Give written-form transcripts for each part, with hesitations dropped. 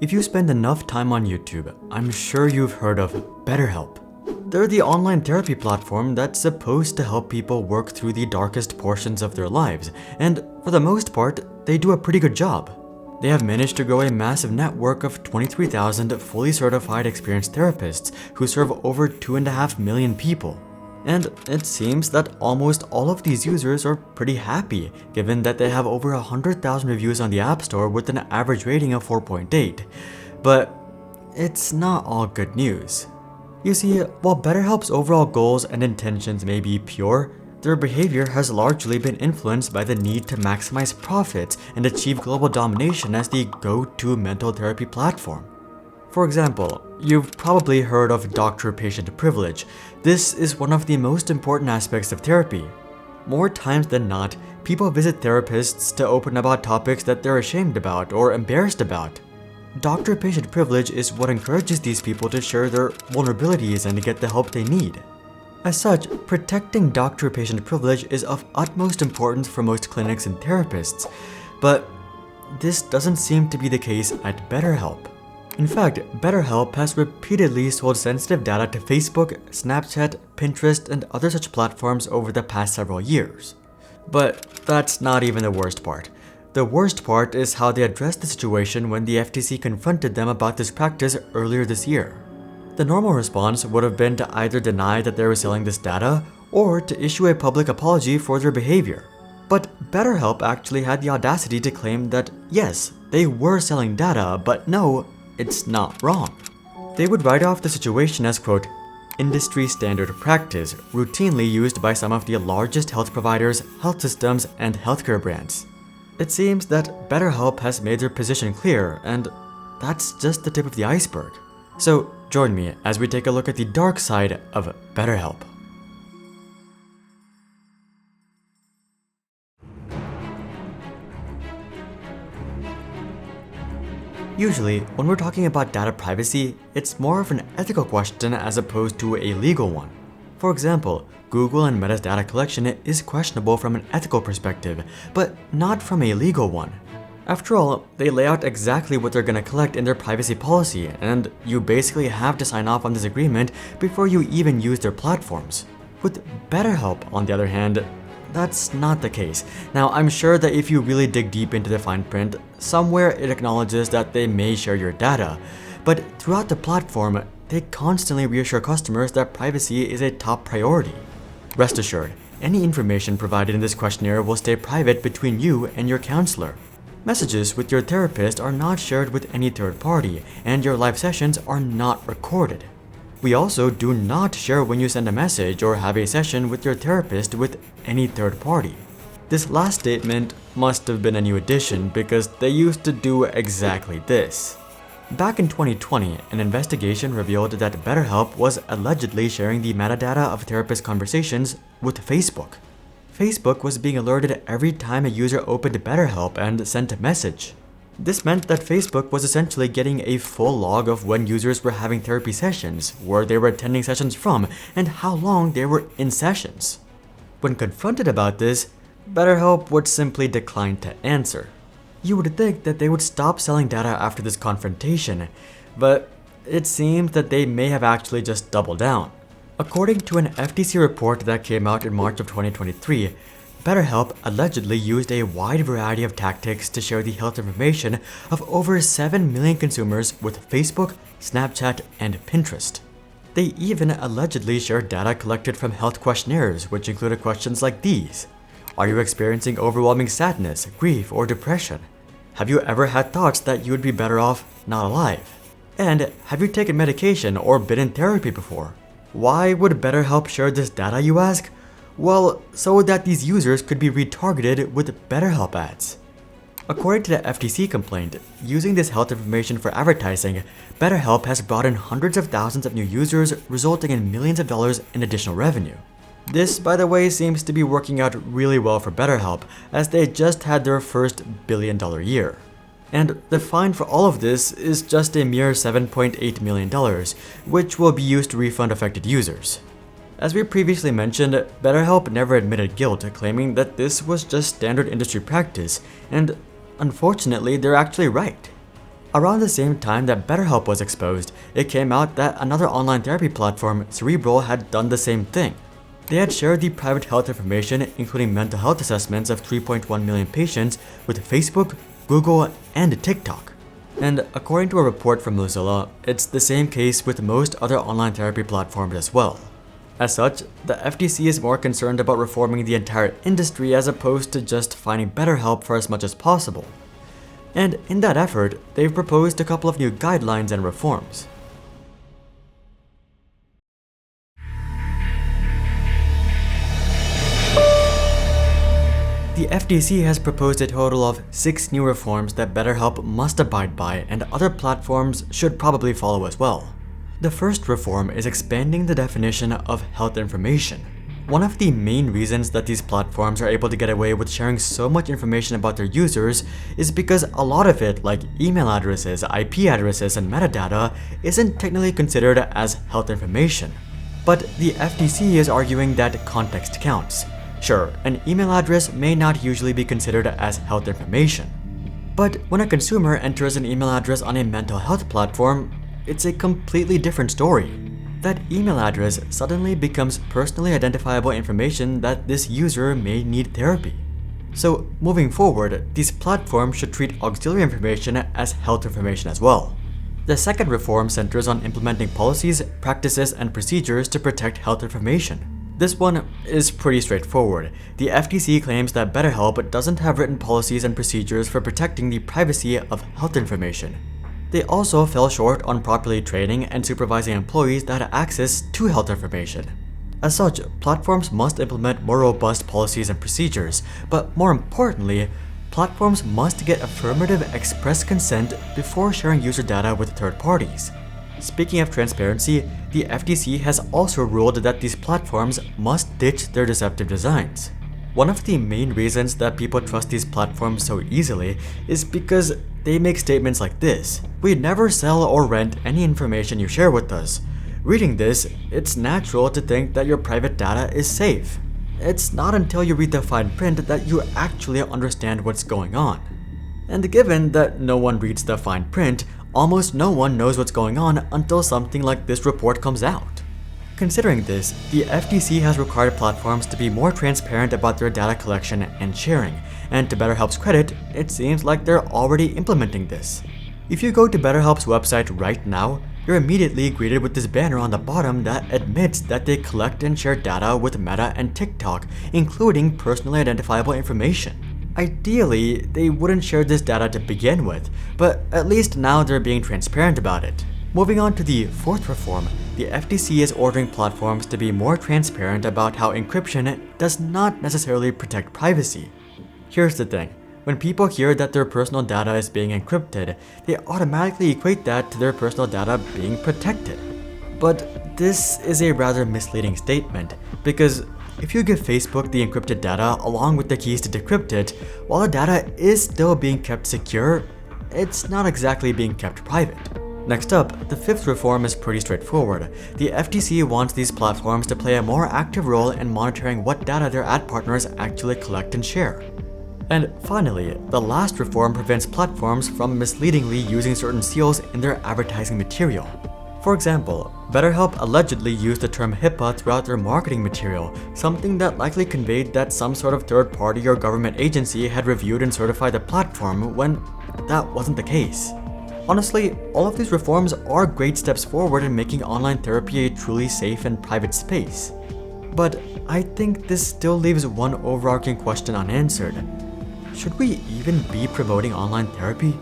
If you spend enough time on YouTube, I'm sure you've heard of BetterHelp. They're the online therapy platform that's supposed to help people work through the darkest portions of their lives, and for the most part, they do a pretty good job. They have managed to grow a massive network of 23,000 fully certified experienced therapists who serve over 2.5 million people. And it seems that almost all of these users are pretty happy, given that they have over 100,000 reviews on the App Store with an average rating of 4.8. But it's not all good news. You see, while BetterHelp's overall goals and intentions may be pure, their behavior has largely been influenced by the need to maximize profits and achieve global domination as the go-to mental therapy platform. For example, you've probably heard of doctor-patient privilege. This is one of the most important aspects of therapy. More times than not, people visit therapists to open about topics that they're ashamed about or embarrassed about. Doctor-patient privilege is what encourages these people to share their vulnerabilities and to get the help they need. As such, protecting doctor-patient privilege is of utmost importance for most clinics and therapists, but this doesn't seem to be the case at BetterHelp. In fact, BetterHelp has repeatedly sold sensitive data to Facebook, Snapchat, Pinterest, and other such platforms over the past several years. But that's not even the worst part. The worst part is how they addressed the situation when the FTC confronted them about this practice earlier this year. The normal response would have been to either deny that they were selling this data or to issue a public apology for their behavior. But BetterHelp actually had the audacity to claim that yes, they were selling data, but no, it's not wrong. They would write off the situation as, quote, industry standard practice routinely used by some of the largest health providers, health systems, and healthcare brands. It seems that BetterHelp has made their position clear, and that's just the tip of the iceberg. So join me as we take a look at the dark side of BetterHelp. Usually, when we're talking about data privacy, it's more of an ethical question as opposed to a legal one. For example, Google and Meta's data collection is questionable from an ethical perspective, but not from a legal one. After all, they lay out exactly what they're going to collect in their privacy policy, and you basically have to sign off on this agreement before you even use their platforms. With BetterHelp, on the other hand, that's not the case. Now, I'm sure that if you really dig deep into the fine print, somewhere it acknowledges that they may share your data, but throughout the platform, they constantly reassure customers that privacy is a top priority. Rest assured, any information provided in this questionnaire will stay private between you and your counselor. Messages with your therapist are not shared with any third party, and your live sessions are not recorded. We also do not share when you send a message or have a session with your therapist with any third party. This last statement must have been a new addition because they used to do exactly this. Back in 2020, an investigation revealed that BetterHelp was allegedly sharing the metadata of therapist conversations with Facebook. Facebook was being alerted every time a user opened BetterHelp and sent a message. This meant that Facebook was essentially getting a full log of when users were having therapy sessions, where they were attending sessions from, and how long they were in sessions. When confronted about this, BetterHelp would simply decline to answer. You would think that they would stop selling data after this confrontation, but it seems that they may have actually just doubled down. According to an FTC report that came out in March of 2023, BetterHelp allegedly used a wide variety of tactics to share the health information of over 7 million consumers with Facebook, Snapchat, and Pinterest. They even allegedly shared data collected from health questionnaires, which included questions like these. Are you experiencing overwhelming sadness, grief, or depression? Have you ever had thoughts that you would be better off not alive? And have you taken medication or been in therapy before? Why would BetterHelp share this data, you ask? Well, so that these users could be retargeted with BetterHelp ads. According to the FTC complaint, using this health information for advertising, BetterHelp has brought in hundreds of thousands of new users, resulting in millions of dollars in additional revenue. This, by the way, seems to be working out really well for BetterHelp, as they just had their first billion-dollar year. And the fine for all of this is just a mere $7.8 million, which will be used to refund affected users. As we previously mentioned, BetterHelp never admitted guilt, claiming that this was just standard industry practice, and unfortunately, they're actually right. Around the same time that BetterHelp was exposed, it came out that another online therapy platform, Cerebral, had done the same thing. They had shared the private health information, including mental health assessments of 3.1 million patients, with Facebook, Google, and TikTok. And according to a report from Mozilla, it's the same case with most other online therapy platforms as well. As such, the FTC is more concerned about reforming the entire industry as opposed to just finding better help for as much as possible. And in that effort, they've proposed a couple of new guidelines and reforms. The FTC has proposed a total of 6 new reforms that BetterHelp must abide by, and other platforms should probably follow as well. The first reform is expanding the definition of health information. One of the main reasons that these platforms are able to get away with sharing so much information about their users is because a lot of it, like email addresses, IP addresses, and metadata, isn't technically considered as health information. But the FTC is arguing that context counts. Sure, an email address may not usually be considered as health information. But when a consumer enters an email address on a mental health platform, it's a completely different story. That email address suddenly becomes personally identifiable information that this user may need therapy. So moving forward, these platforms should treat auxiliary information as health information as well. The second reform centers on implementing policies, practices, and procedures to protect health information. This one is pretty straightforward. The FTC claims that BetterHelp doesn't have written policies and procedures for protecting the privacy of health information. They also fell short on properly training and supervising employees that had access to health information. As such, platforms must implement more robust policies and procedures, but more importantly, platforms must get affirmative express consent before sharing user data with third parties. Speaking of transparency, the FTC has also ruled that these platforms must ditch their deceptive designs. One of the main reasons that people trust these platforms so easily is because they make statements like this: "We never sell or rent any information you share with us." Reading this, it's natural to think that your private data is safe. It's not until you read the fine print that you actually understand what's going on. And given that no one reads the fine print, almost no one knows what's going on until something like this report comes out. Considering this, the FTC has required platforms to be more transparent about their data collection and sharing, and to BetterHelp's credit, it seems like they're already implementing this. If you go to BetterHelp's website right now, you're immediately greeted with this banner on the bottom that admits that they collect and share data with Meta and TikTok, including personally identifiable information. Ideally, they wouldn't share this data to begin with, but at least now they're being transparent about it. Moving on to the fourth reform, the FTC is ordering platforms to be more transparent about how encryption does not necessarily protect privacy. Here's the thing. When people hear that their personal data is being encrypted, they automatically equate that to their personal data being protected. But this is a rather misleading statement, because if you give Facebook the encrypted data along with the keys to decrypt it, while the data is still being kept secure, it's not exactly being kept private. Next up, the fifth reform is pretty straightforward. The FTC wants these platforms to play a more active role in monitoring what data their ad partners actually collect and share. And finally, the last reform prevents platforms from misleadingly using certain seals in their advertising material. For example, BetterHelp allegedly used the term HIPAA throughout their marketing material, something that likely conveyed that some sort of third party or government agency had reviewed and certified the platform when that wasn't the case. Honestly, all of these reforms are great steps forward in making online therapy a truly safe and private space. But I think this still leaves one overarching question unanswered. Should we even be promoting online therapy?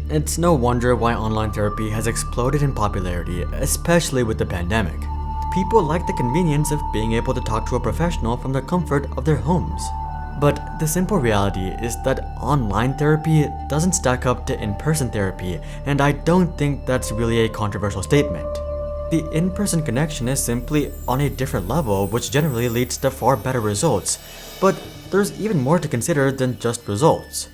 It's no wonder why online therapy has exploded in popularity, especially with the pandemic. People like the convenience of being able to talk to a professional from the comfort of their homes. But the simple reality is that online therapy doesn't stack up to in-person therapy, and I don't think that's really a controversial statement. The in-person connection is simply on a different level, which generally leads to far better results. But there's even more to consider than just results.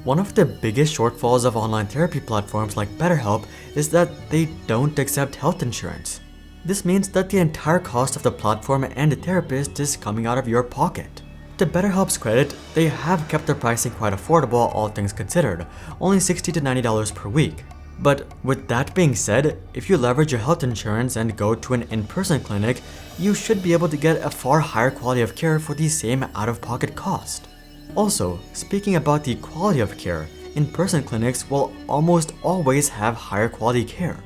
One of the biggest shortfalls of online therapy platforms like BetterHelp is that they don't accept health insurance. This means that the entire cost of the platform and the therapist is coming out of your pocket. To BetterHelp's credit, they have kept their pricing quite affordable, all things considered, only $60 to $90 per week. But with that being said, if you leverage your health insurance and go to an in-person clinic, you should be able to get a far higher quality of care for the same out-of-pocket cost. Also, speaking about the quality of care, in-person clinics will almost always have higher quality care.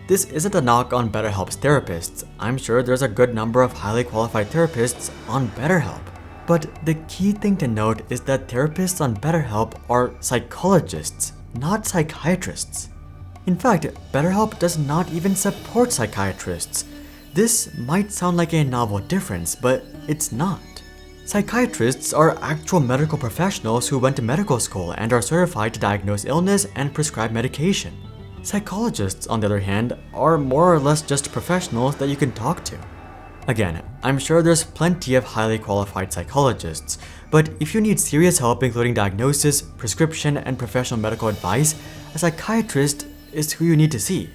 This isn't a knock on BetterHelp's therapists. I'm sure there's a good number of highly qualified therapists on BetterHelp. But the key thing to note is that therapists on BetterHelp are psychologists, not psychiatrists. In fact, BetterHelp does not even support psychiatrists. This might sound like a novel difference, but it's not. Psychiatrists are actual medical professionals who went to medical school and are certified to diagnose illness and prescribe medication. Psychologists, on the other hand, are more or less just professionals that you can talk to. Again, I'm sure there's plenty of highly qualified psychologists, but if you need serious help including diagnosis, prescription, and professional medical advice, a psychiatrist is who you need to see.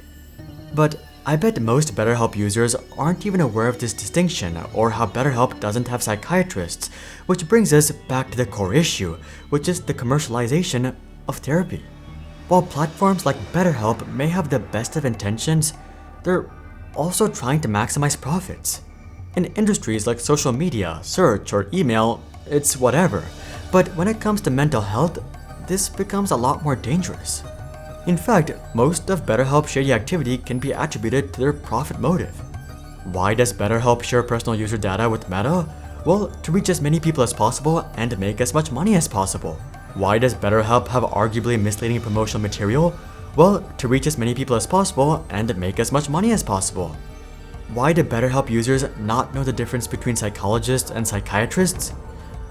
But I bet most BetterHelp users aren't even aware of this distinction or how BetterHelp doesn't have psychiatrists, which brings us back to the core issue, which is the commercialization of therapy. While platforms like BetterHelp may have the best of intentions, they're also trying to maximize profits. In industries like social media, search, or email, it's whatever. But when it comes to mental health, this becomes a lot more dangerous. In fact, most of BetterHelp's shady activity can be attributed to their profit motive. Why does BetterHelp share personal user data with Meta? Well, to reach as many people as possible and make as much money as possible. Why does BetterHelp have arguably misleading promotional material? Well, to reach as many people as possible and make as much money as possible. Why do BetterHelp users not know the difference between psychologists and psychiatrists?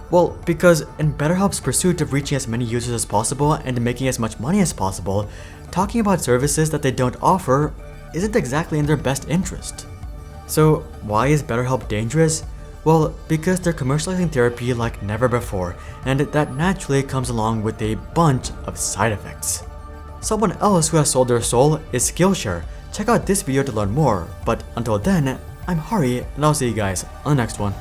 Well, because in BetterHelp's pursuit of reaching as many users as possible and making as much money as possible, talking about services that they don't offer isn't exactly in their best interest. So why is BetterHelp dangerous? Well, because they're commercializing therapy like never before, and that naturally comes along with a bunch of side effects. Someone else who has sold their soul is Skillshare. Check out this video to learn more, but until then, I'm Hari, and I'll see you guys on the next one.